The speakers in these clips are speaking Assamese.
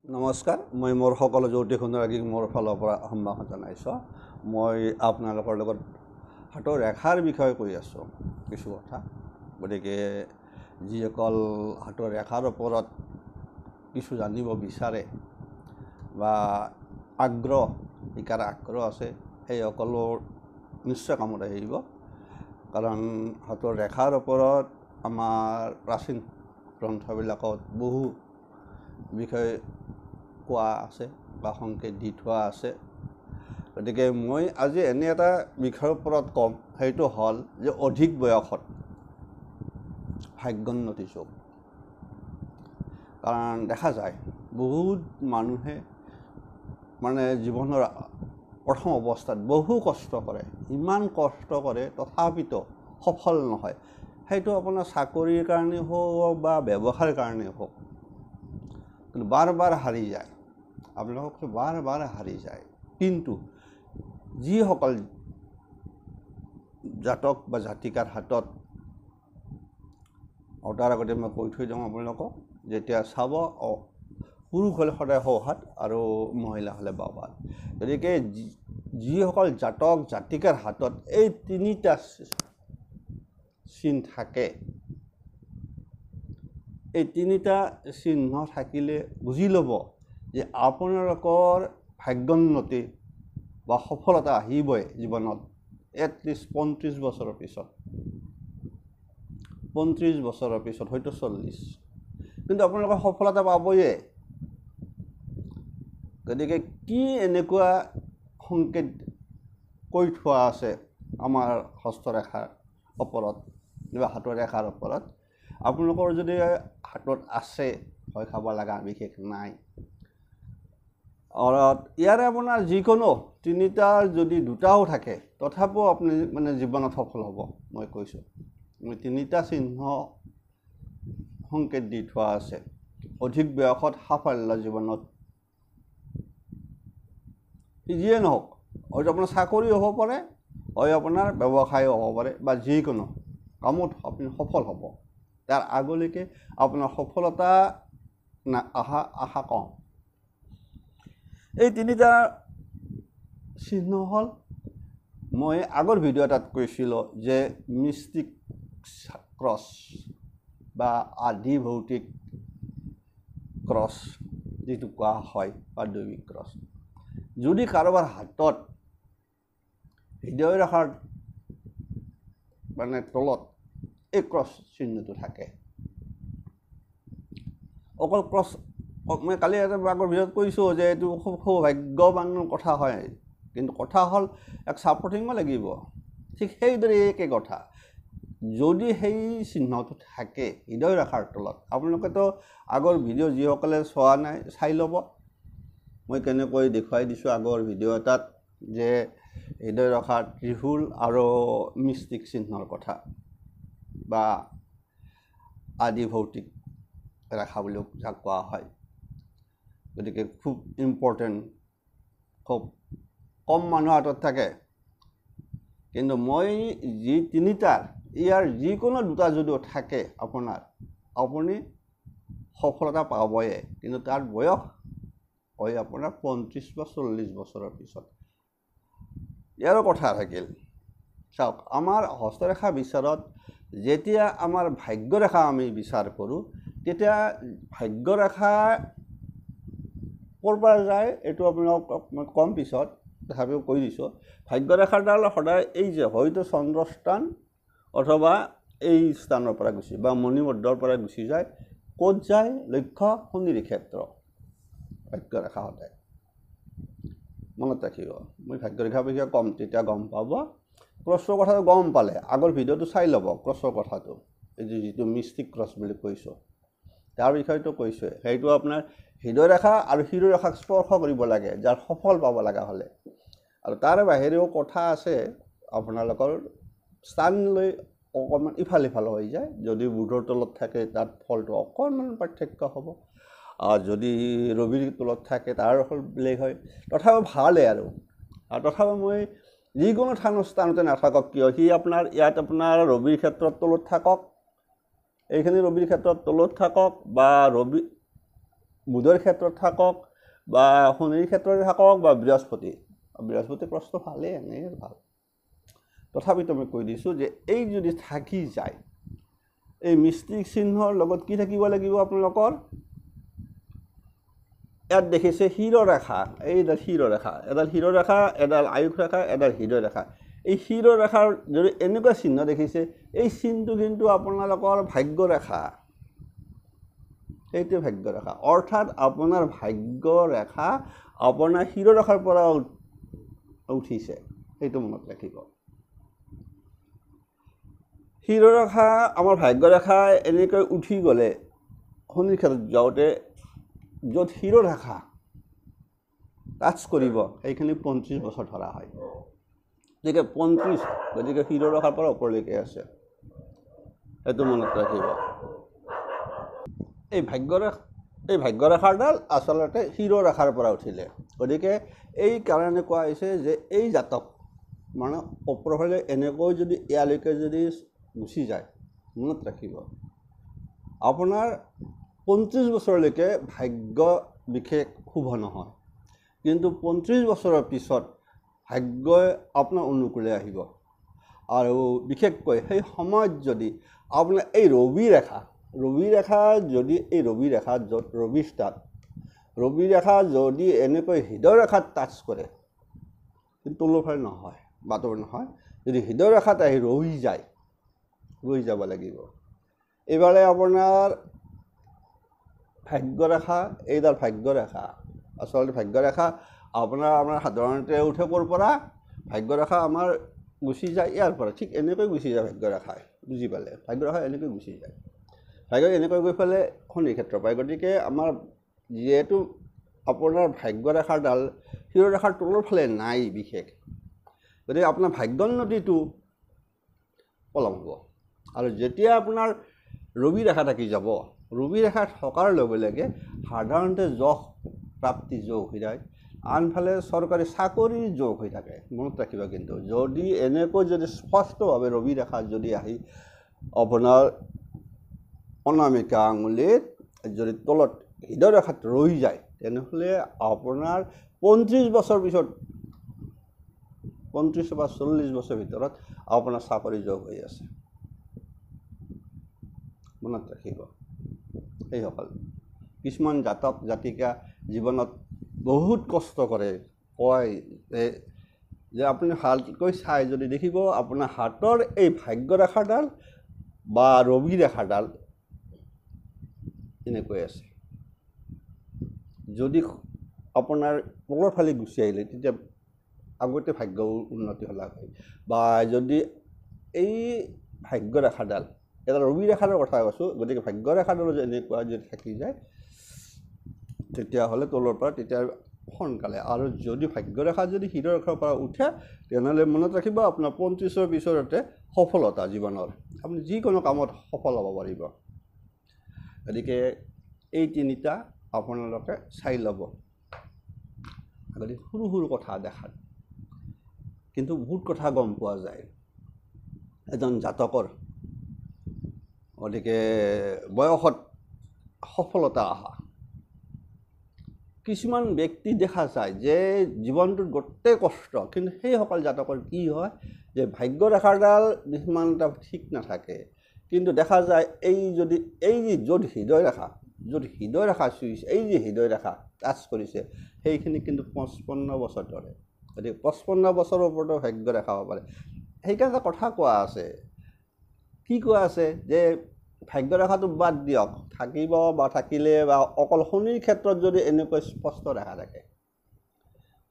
নমস্কাৰ মই মোৰ সকলো জ্যোতিষ অনুৰাগীক মোৰ ফালৰ পৰা সম্ভাষণ জনাইছোঁ। মই আপোনালোকৰ লগত হাতৰ ৰেখাৰ বিষয়ে কৈ আছোঁ কিছু কথা। গতিকে যিসকল হাতৰ ৰেখাৰ ওপৰত কিছু জানিব বিচাৰে বা শিকাৰ আগ্ৰহ আছে সেইসকলৰ নিশ্চয় কামত আহিব। কাৰণ হাতৰ ৰেখাৰ ওপৰত আমাৰ প্ৰাচীন গ্ৰন্থবিলাকত বহু বিষয় কোৱা আছে বা সংকেত দি থোৱা আছে। গতিকে মই আজি এনে এটা বিষয়ৰ ওপৰত ক'ম, সেইটো হ'ল যে অধিক বয়সত ভাগ্যোন্নতি যোগ। কাৰণ দেখা যায় বহুত মানুহে জীৱনৰ প্ৰথম অৱস্থাত বহু কষ্ট কৰে, ইমান কষ্ট কৰে তথাপিতো সফল নহয়। সেইটো আপোনাৰ চাকৰিৰ কাৰণে হওক বা ব্যৱসায়ৰ কাৰণে হওক, কিন্তু বাৰ বাৰ হাৰি যায়। আপোনালোকে বাৰ বাৰ হাৰি যায়। কিন্তু যিসকল জাতক বা জাতিকাৰ হাতত, তাৰ আগতে মই কৈ থৈ যাওঁ আপোনালোকক, যেতিয়া চাব পুৰুষ হ'লে সদায় সোঁহাত আৰু মহিলা হ'লে বাওঁহাত। গতিকে যিসকল জাতক জাতিকাৰ হাতত এই তিনিটা চিন থাকে, এই তিনিটা চিহ্ন থাকিলে বুজি ল'ব যে আপোনালোকৰ ভাগ্যোন্নতি বা সফলতা আহিবই জীৱনত এটলিষ্ট 35 বছৰৰ পিছত, 35 বছৰৰ পিছত, হয়তো 40, কিন্তু আপোনালোকৰ সফলতা পাবয়ে। গতিকে কি এনেকুৱা সংকেত কৈ থোৱা আছে আমাৰ হস্তৰেখাৰ ওপৰত বা হাতৰ ৰেখাৰ ওপৰত? আপোনালোকৰ যদি হাতত আছে, ভয় খাব লগা বিশেষ নাই। ইয়াৰে আপোনাৰ যিকোনো তিনিটাৰ যদি দুটাও থাকে তথাপিও আপুনি জীৱনত সফল হ'ব। মই কৈছোঁ, মই তিনিটা চিহ্ন সংকেত দি থোৱা আছে। অধিক বয়সত সাফল্য জীৱনত, যিয়ে নহওক, হয়তো আপোনাৰ চাকৰি হ'ব পাৰে, হয় আপোনাৰ ব্যৱসায়ো হ'ব পাৰে, বা যিকোনো কামত আপুনি সফল হ'ব। তাৰ আগলৈকে আপোনাৰ সফলতা আশা কম। এই তিনিটা চিহ্ন হ'ল, মই আগৰ ভিডিঅ' এটাত কৈছিলোঁ যে মিষ্টিক ক্ৰছ বা আদি ভৌতিক ক্ৰছ যিটো কোৱা হয়, বা দৈবিক ক্ৰছ। যদি কাৰোবাৰ হাতত হৃদয় ৰেখাৰ তলত এই ক্ৰছ চিহ্নটো থাকে, অকল ক্ৰছ, মই কালি এটা আগৰ ভিডিঅ'ত কৈছোঁ যে এইটো খুব সৌভাগ্যৱানৰ কথা হয়, কিন্তু কথা হ'ল এক ছাপৰ্টিঙো লাগিব। ঠিক সেইদৰে একে কথা, যদি সেই চিহ্নটো থাকে হৃদয় ৰেখাৰ তলত, আপোনালোকেতো আগৰ ভিডিঅ' যিসকলে চোৱা নাই চাই ল'ব। মই কেনেকৈ দেখুৱাই দিছোঁ আগৰ ভিডিঅ' এটাত যে হৃদয় ৰেখাৰ ত্ৰিশূল আৰু মিষ্টিক চিহ্নৰ কথা, বা আদি ভৌতিক ৰেখা বুলিও যাক কোৱা হয়। গতিকে খুব ইম্পৰ্টেণ্ট, খুব কম মানুহৰ হাতত থাকে। কিন্তু মই যি তিনিটাৰ, ইয়াৰ যিকোনো দুটা যদিও থাকে আপুনি সফলতা পাবয়ে। কিন্তু তাৰ বয়স হয় আপোনাৰ 35 বা 40 বছৰৰ পিছত। ইয়াৰো কথা থাকিল। চাওক, আমাৰ হস্তৰেখা বিচাৰত যেতিয়া আমাৰ ভাগ্যৰেখা আমি বিচাৰ কৰোঁ, তেতিয়া ভাগ্যৰেখা ক'ৰ পৰা যায় এইটো আপোনালোকক মই কম পিছত, তথাপিও কৈ দিছোঁ। ভাগ্যৰেখাডাল সদায় এই যে হয়তো চন্দ্ৰস্থান অথবা এই স্থানৰ পৰা গুচি বা মণিমূৰ্ধৰ পৰা গুচি যায়। ক'ত যায়? লক্ষ্য শনিৰ ক্ষেত্ৰ। ভাগ্যৰেখা সদায় মনত ৰাখিব। মই ভাগ্যৰেখাৰ বিষয়ে ক'ম, তেতিয়া গম পাব। ক্ৰছৰ কথাটো গম পালে আগৰ ভিডিঅ'টো চাই ল'ব। ক্ৰছৰ কথাটো, এই যিটো মিষ্টিক ক্ৰছ বুলি কৈছোঁ, তাৰ বিষয়টো কৈছোঁ। সেইটো আপোনাৰ হৃদয় ৰেখা আৰু শিৰোৰেখাক স্পৰ্শ কৰিব লাগে যাৰ সফল পাব লগা হ'লে। আৰু তাৰ বাহিৰেও কথা আছে, আপোনালোকৰ স্থান লৈ অকণমান ইফাল সিফাল হৈ যায়। যদি বুধৰ তলত থাকে তাত ফলটো অকণমান পাৰ্থক্য হ'ব, যদি ৰবিৰ তলত থাকে তাৰ ফল বেলেগ হয়। তথাপিও ভালেই আৰু তথাপিও মই যিকোনো স্থানতে নাথাকক কিয়, সি আপোনাৰ ইয়াত আপোনাৰ ৰবিৰ ক্ষেত্ৰত তলত থাকক, এইখিনি ৰবিৰ ক্ষেত্ৰত তলত থাকক, বা বুধৰ ক্ষেত্ৰত থাকক বা শনিৰ ক্ষেত্ৰতে থাকক বা বৃহস্পতি প্ৰশ্ন ভালেই, এনেই ভাল। তথাপিতো মই কৈ দিছোঁ যে এই যদি থাকি যায়, এই মিষ্টিক চিহ্নৰ লগত কি থাকিব লাগিব আপোনালোকৰ? ইয়াত দেখিছে শিৰৰেখা, এইডাল শিৰৰেখা, এডাল শিৰৰেখা, এডাল আয়ুস ৰেখা, এডাল হৃদয় ৰেখা। এই শিৰৰেখাৰ যদি এনেকুৱা চিহ্ন দেখিছে, এই চিহ্নটো কিন্তু আপোনালোকৰ ভাগ্যৰেখা। এইটোৱে ভাগ্যৰেখা, অৰ্থাৎ আপোনাৰ ভাগ্যৰেখা আপোনাৰ শিৰৰেখাৰ পৰা উঠিছে, সেইটো মনত ৰাখিব। শিৰৰেখা আমাৰ ভাগ্যৰেখা এনেকৈ উঠি গ'লে শনিৰ ক্ষেত্ৰত যাওঁতে য'ত শিৰৰেখা টাচ কৰিব সেইখিনি 35 বছৰ ধৰা হয়। গতিকে 35, গতিকে শিৰৰেখাৰ পৰা ওপৰলৈকে আছে, সেইটো মনত ৰাখিব। এই ভাগ্যৰেখাডাল আচলতে শিৰৰেখাৰ পৰা উঠিলে, গতিকে এই কাৰণে কোৱা হৈছে যে এই জাতক মানে ওপৰফালে এনেকৈ যদি ইয়ালৈকে যদি গুচি যায়, মনত ৰাখিব আপোনাৰ 35 বছৰলৈকে ভাগ্য বিশেষ শুভ নহয়, কিন্তু 35 বছৰৰ পিছত ভাগ্যই আপোনাৰ অনুকূলে আহিব। আৰু বিশেষকৈ সেই সময়ত যদি আপোনাৰ এই ৰবি ৰেখা যদি এই ৰবি ৰেখা য'ত ৰবি ষ্টাৰ্ট, ৰবি ৰেখা যদি এনেকৈ হৃদয় ৰেখাত টাচ কৰে, কিন্তু তলৰ ফালে নহয়, বাটৰ নহয়, যদি হৃদয় ৰেখাত আহি ৰৈ যাব লাগিব। এইবাৰে আপোনাৰ ভাগ্যৰেখা, এইডাল ভাগ্যৰেখা, আচলতে ভাগ্যৰেখা আপোনাৰ সাধাৰণতে উঠে ক'ৰ পৰা? ভাগ্যৰেখা আমাৰ গুচি যায় ইয়াৰ পৰা, ঠিক এনেকৈ গুচি যায় ভাগ্যৰেখাই, বুজি পালে? ভাগ্যৰেখা এনেকৈ গুচি যায়, ভাগ্য এনেকৈ গৈ পেলাই শনিৰ ক্ষেত্ৰ পায়। গতিকে আমাৰ যিহেতু আপোনাৰ ভাগ্যৰেখাডাল শিৰৰেখাৰ তলৰ ফালে নাই বিশেষ, গতিকে আপোনাৰ ভাগ্যোন্নতিটো পলম হ'ব। আৰু যেতিয়া আপোনাৰ ৰবি ৰেখা থাকি যাব, ৰবি ৰেখা থকাৰ লগে লগে সাধাৰণতে যশ প্ৰাপ্তি যোগ হৈ যায়, আনফালে চৰকাৰী চাকৰিৰ যোগ হৈ থাকে, মনত ৰাখিব। কিন্তু যদি এনেকৈ যদি স্পষ্টভাৱে ৰবি ৰেখা যদি আহি আপোনাৰ অনামিকা আঙুলিত যদি তলত হৃদয় ৰেখাত ৰৈ যায়, তেনেহ'লে আপোনাৰ 35 বছৰ পিছত, 35 বা 40 বছৰ ভিতৰত আপোনাৰ চাকৰি যোগ হৈ আছে, মনত ৰাখিব। সেইসকল কিছুমান জাতক জাতিকা জীৱনত বহুত কষ্ট কৰে, কয় যে আপুনি ভালকৈ চাই যদি দেখিব আপোনাৰ হাতৰ এই ভাগ্যৰেখাডাল বা ৰবি ৰেখাডাল এনেকৈ আছে। যদি আপোনাৰ তলৰ ফালে গুচি আহিলে তেতিয়া আগতে ভাগ্য উন্নতি হ'লা হয়, বা যদি এই ভাগ্যৰেখাডাল, এটা ৰবি ৰেখাৰ কথা কৈছোঁ, গতিকে ভাগ্যৰেখাডাল যদি এনেকুৱা যদি থাকি যায় তেতিয়াহ'লে তলৰ পৰা তেতিয়া সোনকালে। আৰু যদি ভাগ্যৰেখা যদি হৃদয়ৰেখাৰ পৰা উঠে তেনেহ'লে মনত ৰাখিব আপোনাৰ 35ৰ পিছতে সফলতা জীৱনৰ, আপুনি যিকোনো কামত সফল হ'ব পাৰিব। গতিকে এই তিনিটা আপোনালোকে চাই ল'ব। গতিকে সৰু সৰু কথা দেখাত কিন্তু বহুত কথা গম পোৱা যায় এজন জাতকৰ। গতিকে বয়সত সফলতা অহা কিছুমান ব্যক্তি দেখা যায় যে জীৱনটোত গোটেই কষ্ট, কিন্তু সেইসকল জাতকৰ কি হয় যে ভাগ্যৰেখাডাল কিছুমান এটা ঠিক নাথাকে, কিন্তু দেখা যায় এই য'ত হৃদয় ৰেখা চুইছে, এই যে হৃদয় ৰেখা টাচ কৰিছে সেইখিনি কিন্তু 55 বছৰ ধৰে। গতিকে 55 বছৰৰ ওপৰতো ভাগ্যৰেখা হ'ব পাৰে। সেইকাৰণে এটা কথা কোৱা আছে, কি কোৱা আছে যে ভাগ্যৰেখাটো বাদ দিয়ক, থাকিব বা থাকিলে বা অকল শনিৰ ক্ষেত্ৰত যদি এনেকৈ স্পষ্ট ৰেখা থাকে,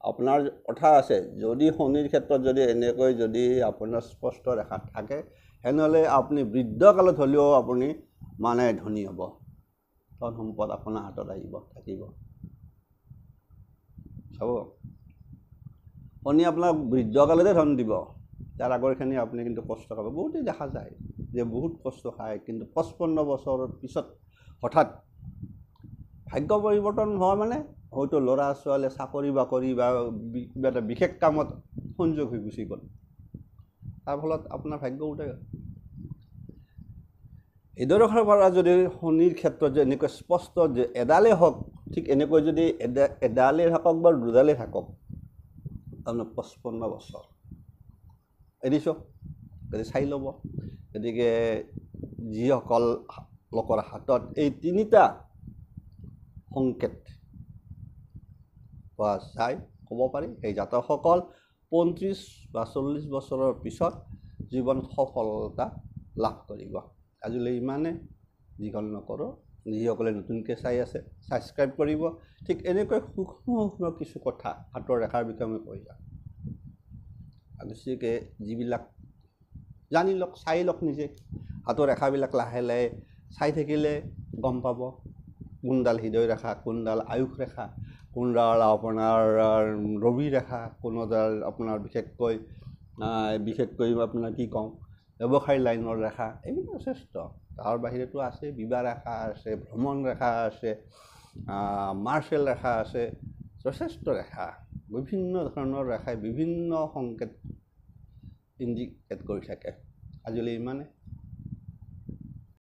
আপোনাৰ কথা আছে যদি শনিৰ ক্ষেত্ৰত যদি এনেকৈ যদি আপোনাৰ স্পষ্ট ৰেখা থাকে তেনেহ'লে আপুনি বৃদ্ধকালত হ'লেও আপুনি মানে ধনী হ'ব, ধন সম্পদ আপোনাৰ হাতত থাকিব। চাব, শনি আপোনাক বৃদ্ধকালতে ধন দিব, তাৰ আগৰখিনি আপুনি কিন্তু কষ্ট পাব। বহুতেই দেখা যায় যে বহুত কষ্ট খায়, কিন্তু 55 বছৰৰ পিছত হঠাৎ ভাগ্য পৰিৱৰ্তন হয়, মানে হয়তো ল'ৰা ছোৱালীয়ে চাকৰি বাকৰি বা কিবা এটা বিশেষ কামত সংযোগ হৈ গুচি গ'ল, তাৰ ফলত আপোনাৰ ভাগ্য উঠে। হৃদয়ৰেখাৰ পৰা যদি শনিৰ ক্ষেত্ৰত যে এনেকৈ স্পষ্ট যে এডালেই হওক ঠিক এনেকৈ যদি এডালেই থাকক বা দুডালেই থাকক আপোনাৰ 55 বছৰ এৰিছোঁ গতিকে চাই ল'ব গতিকে যিসকল লোকৰ হাতত এই তিনিটা সংকেত পোৱা যায় ক'ব পাৰি সেই জাতকসকল 35 বা 40 বছৰৰ পিছত জীৱনত সফলতা লাভ কৰিব আজিলৈ ইমানে দীঘল নকৰোঁ যিসকলে নতুনকৈ চাই আছে ছাবস্ক্ৰাইব কৰিব ঠিক এনেকৈ সূক্ষ্ম কিছু কথা হাতৰ ৰেখাৰ বিষয়ে মই কৈ যাম আগতীয়াকৈ যিবিলাক জানি লওক চাই লওক নিজে হাতৰ ৰেখাবিলাক লাহে লাহে চাই থাকিলে গম পাব কোনডাল হৃদয় ৰেখা কোনডাল আয়ুস ৰেখা কোনডাল আপোনাৰ ৰবি ৰেখা কোনডাল আপোনাৰ বিশেষকৈ আপোনাৰ কি কওঁ ব্যৱসায়ী লাইনৰ ৰেখা এইবিলাক যথেষ্ট তাৰ বাহিৰেতো আছে বিবাহ ৰেখা আছে ভ্ৰমণ ৰেখা আছে মাৰ্চেল ৰেখা আছে যথেষ্ট ৰেখা বিভিন্ন ধৰণৰ ৰেখাই বিভিন্ন সংকেত ইণ্ডিকেট কৰি থাকে আজিলৈ ইমানে